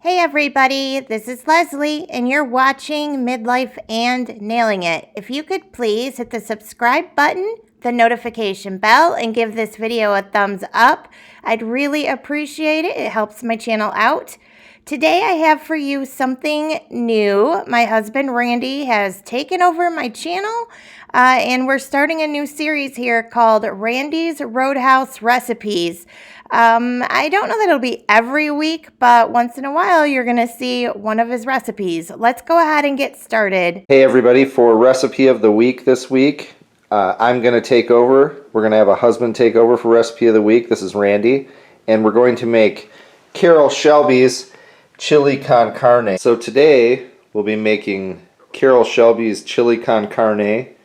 Hey everybody, this is Leslie and you're watching Midlife and Nailing It. If you could please hit the subscribe button, the notification bell, and give this video a thumbs up, I'd really appreciate it. It helps my channel out. Today I have for you something new. My husband Randy has taken over my channel and we're starting a new series here called Randy's Roadhouse Recipes. I don't know that it'll be every week, but once in a while you're going to see one of his recipes. Let's go ahead and get started. Hey everybody, for recipe of the week this week, I'm going to take over. We're going to have a husband take over for recipe of the week. This is Randy, and we're going to make Carroll Shelby's chili con carne. So today we'll be making Carroll Shelby's chili con carne.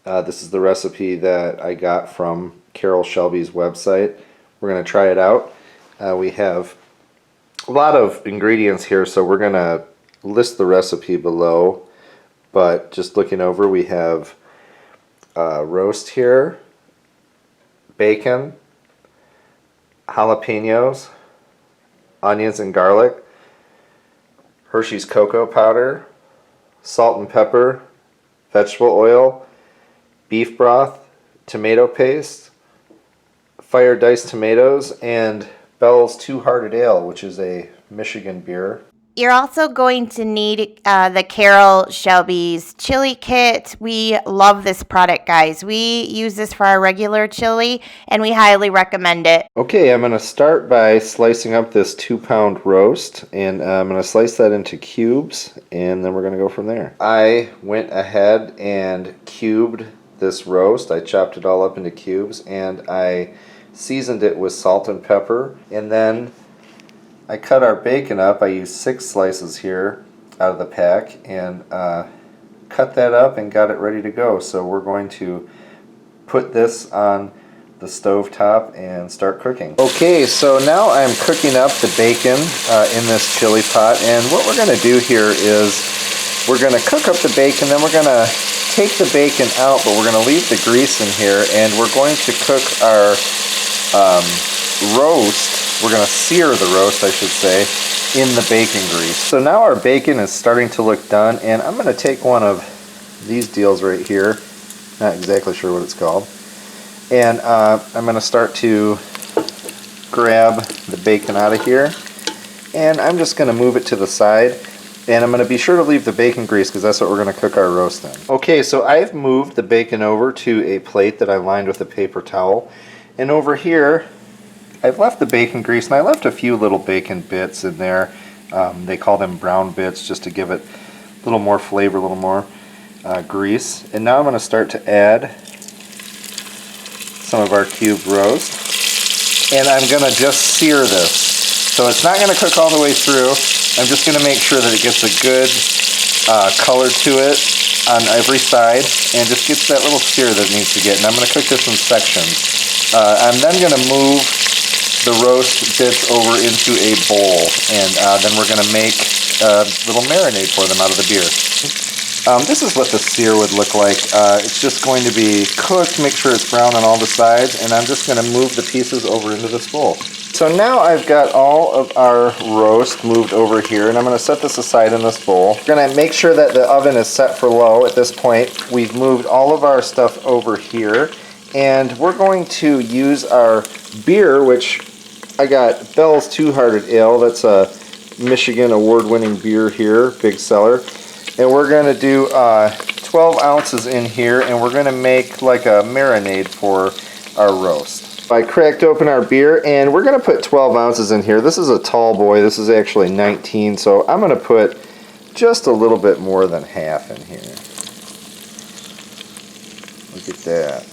This is the recipe that I got from Carroll Shelby's website. We're going to try it out. We have a lot of ingredients here, so we're going to list the recipe below. But just looking over, we have roast here, bacon, jalapenos, onions and garlic, Hershey's cocoa powder, salt and pepper, vegetable oil, beef broth, tomato paste, fire diced tomatoes, and Bell's Two Hearted Ale, which is a Michigan beer. You're also going to need the Carroll Shelby's chili kit. We love this product, guys. We use this for our regular chili, and we highly recommend it. Okay, I'm going to start by slicing up this 2-pound roast, and I'm going to slice that into cubes, and then we're going to go from there. I went ahead and cubed this roast. I chopped it all up into cubes, and I seasoned it with salt and pepper, and then I cut our bacon up. I used 6 slices here out of the pack and cut that up and got it ready to go. So we're going to put this on the stove top and start cooking. Okay, so now I'm cooking up the bacon in this chili pot, and what we're going to do here is we're going to cook up the bacon, then we're going to take the bacon out, but we're going to leave the grease in here, and we're going to cook our roast. We're going to sear the roast, I should say, in the bacon grease. So now our bacon is starting to look done, and I'm going to take one of these deals right here. Not exactly sure what it's called. And I'm going to start to grab the bacon out of here, and I'm just going to move it to the side. And I'm going to be sure to leave the bacon grease because that's what we're going to cook our roast in. Okay, so I've moved the bacon over to a plate that I lined with a paper towel. And over here, I've left the bacon grease, and I left a few little bacon bits in there. They call them brown bits just to give it a little more flavor, a little more grease. And now I'm going to start to add some of our cubed roast. And I'm going to just sear this. So it's not going to cook all the way through. I'm just going to make sure that it gets a good color to it on every side and just gets that little sear that it needs to get. And I'm going to cook this in sections. I'm then going to move the roast bits over into a bowl, and then we're going to make a little marinade for them out of the beer. This is what the sear would look like. It's just going to be cooked, make sure it's brown on all the sides, and I'm just going to move the pieces over into this bowl. So now I've got all of our roast moved over here, and I'm going to set this aside in this bowl. We're going to make sure that the oven is set for low at this point. We've moved all of our stuff over here, and we're going to use our beer, which I got Bell's Two Hearted Ale. That's a Michigan award-winning beer here, big seller. And we're going to do 12 ounces in here, and we're going to make like a marinade for our roast. I cracked open our beer, and we're going to put 12 ounces in here. This is a tall boy. This is actually 19, so I'm going to put just a little bit more than half in here. Look at that.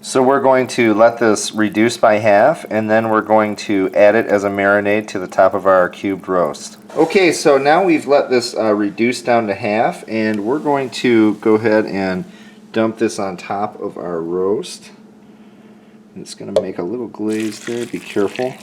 So we're going to let this reduce by half, and then we're going to add it as a marinade to the top of our cubed roast. Okay, so now we've let this reduce down to half, and we're going to go ahead and dump this on top of our roast. It's going to make a little glaze there, be careful.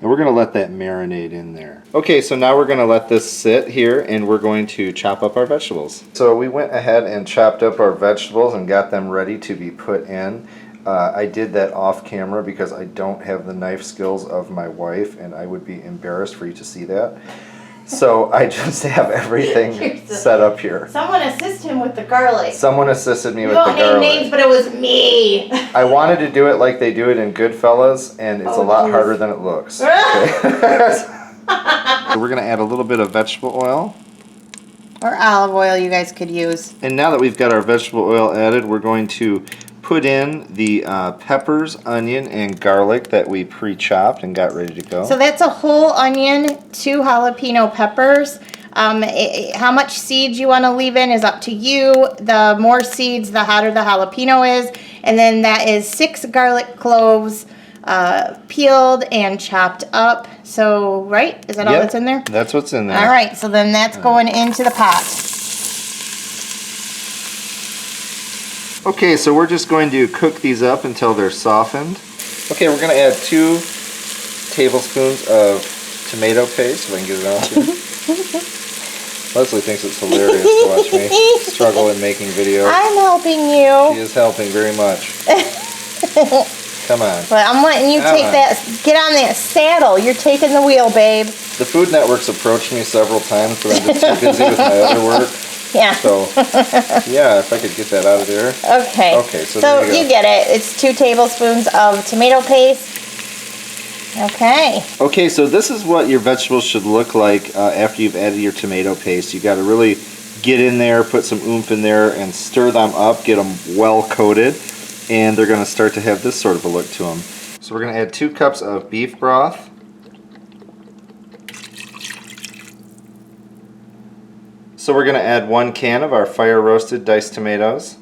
And we're going to let that marinate in there. Okay, so now we're going to let this sit here, and we're going to chop up our vegetables. So we went ahead and chopped up our vegetables and got them ready to be put in. I did that off camera because I don't have the knife skills of my wife, and I would be embarrassed for you to see that. So I just have everything set up here. Someone assist him with the garlic. Someone assisted me with the garlic. You won't name names, but it was me. I wanted to do it like they do it in Goodfellas, and it's a lot harder than it looks. Okay? So we're going to add a little bit of vegetable oil. Or olive oil you guys could use. And now that we've got our vegetable oil added, we're going to put in the peppers, onion, and garlic that we pre-chopped and got ready to go. So that's a whole onion, 2 jalapeno peppers. How much seeds you want to leave in is up to you. The more seeds, the hotter the jalapeno is. And then that is 6 garlic cloves, peeled and chopped up. So, right? Is that all that's in there? That's what's in there. All right, so then that's going into the pot. Okay, so we're just going to cook these up until they're softened. Okay, we're going to add 2 tablespoons of tomato paste, if I can get it out here. Leslie thinks it's hilarious to watch me struggle in making videos. I'm helping you. She is helping very much. Come on. But I'm letting you get on that saddle. You're taking the wheel, babe. The Food Network's approached me several times, but I'm just too busy with my other work. Yeah. So, yeah, if I could get that out of there. Okay. Okay, so there you go. You get it. It's 2 tablespoons of tomato paste. Okay. Okay, so this is what your vegetables should look like after you've added your tomato paste. You got to really get in there, put some oomph in there, and stir them up, get them well coated, and they're going to start to have this sort of a look to them. So we're going to add 2 cups of beef broth. So we're going to add 1 can of our fire roasted diced tomatoes.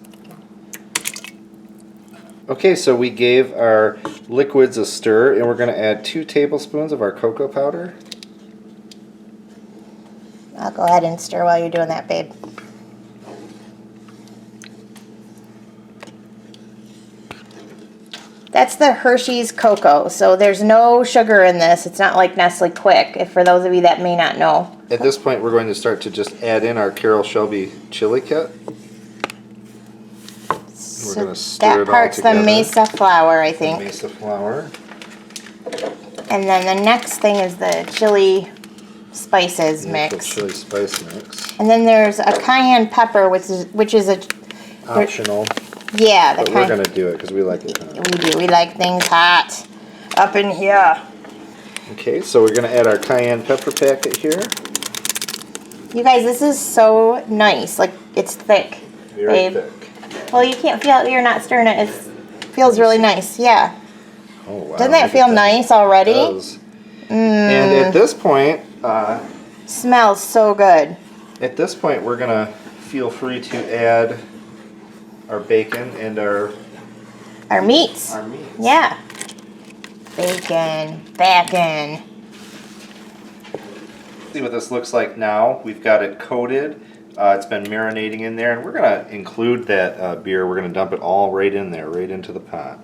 Okay, so we gave our liquids a stir, and we're going to add 2 tablespoons of our cocoa powder. I'll go ahead and stir while you're doing that, babe. That's the Hershey's cocoa, so there's no sugar in this. It's not like Nestle Quick, for those of you that may not know. At this point, we're going to start to just add in our Carroll Shelby chili kit. We're going to stir it all together. That part's the mesa flour, I think. The mesa flour. And then the next thing is the chili spices mix. Chili spice mix. And then there's a cayenne pepper, which is a optional. Yeah, but we're gonna do it because we like it hot. We do. We like things hot up in here. Okay, so we're gonna add our cayenne pepper packet here. You guys, this is so nice. Like, it's thick. Very thick. Well, you can't feel it. You're not stirring it. It feels really nice. Yeah. Oh wow! Doesn't that feel nice already? It does. And at this point, smells so good. At this point, we're gonna feel free to add our bacon and our meats. Our meats. Yeah. Bacon. See what this looks like now. We've got it coated. It's been marinating in there, and we're gonna include that beer. We're gonna dump it all right in there, right into the pot.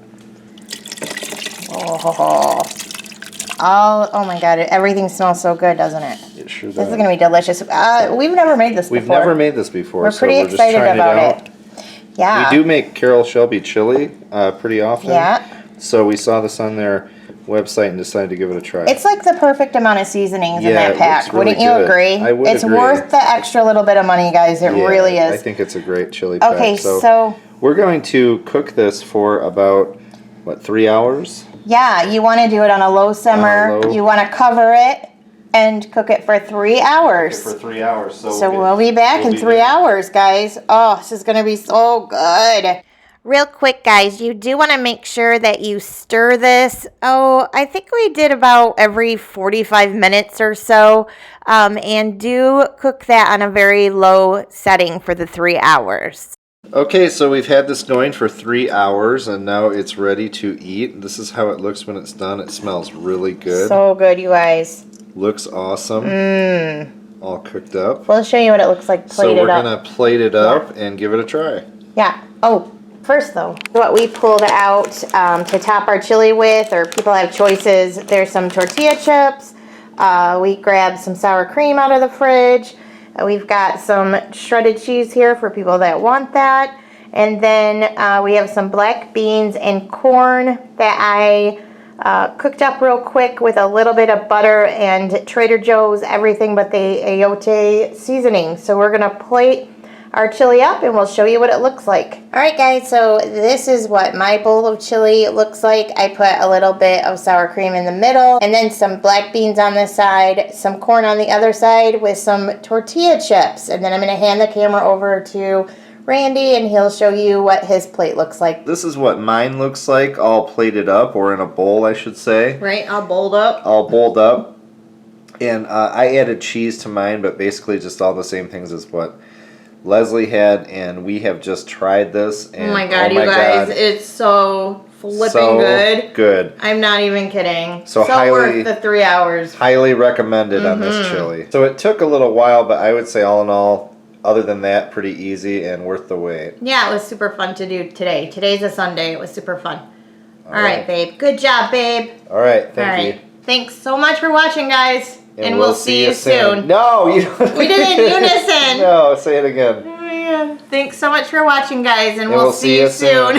Oh my God! Everything smells so good, doesn't it? It sure does. This is gonna be delicious. We've never made this before. We've never made this before. We're pretty excited about it. Yeah. We do make Carroll Shelby chili pretty often. Yeah. So we saw this on their website and decided to give it a try. It's like the perfect amount of seasonings in that pack. Really Wouldn't you agree? I would It's agree. worth the extra little bit of money, guys. It really is. I think it's a great chili pack. Okay, so we're going to cook this for about, 3 hours? Yeah, you want to do it on a low simmer. You want to cover it and cook it for 3 hours. For 3 hours. So we'll be back in 3 hours, guys. Oh, this is going to be so good. Real quick, guys, you do want to make sure that you stir this. Oh, I think we did about every 45 minutes or so. And do cook that on a very low setting for the 3 hours. Okay, so we've had this going for 3 hours, and now it's ready to eat. This is how it looks when it's done. It smells really good. So good, you guys. Looks awesome. All cooked up. We'll show you what it looks like plated up. So we're going to plate it up and give it a try. Yeah. Oh, first though, what we pulled out to top our chili with, or people have choices, there's some tortilla chips. We grabbed some sour cream out of the fridge. We've got some shredded cheese here for people that want that. And then we have some black beans and corn that I cooked up real quick with a little bit of butter and Trader Joe's everything but the ayote seasoning. So we're gonna plate our chili up and we'll show you what it looks like. All right guys, so this is what my bowl of chili looks like. I put a little bit of sour cream in the middle and then some black beans on this side, some corn on the other side with some tortilla chips. And then I'm gonna hand the camera over to Randy and he'll show you what his plate looks like. This is what mine looks like, all plated up, or in a bowl I should say. Right, all bowled up. All bowled up. And I added cheese to mine, but basically just all the same things as what Leslie had, and we have just tried this. And oh my god, you guys, it's so flipping good. I'm not even kidding. So highly, worth the 3 hours. Highly recommended on this chili. So it took a little while, but I would say all in all, other than that, pretty easy and worth the wait. Yeah, it was super fun to do today. Today's a Sunday. It was super fun. All right, babe. Good job, babe. All right, thank you. Thanks so much for watching, guys. And we'll see you soon. No, you don't. We did it in unison. No, say it again. Oh, man. Thanks so much for watching, guys, and we'll see you soon.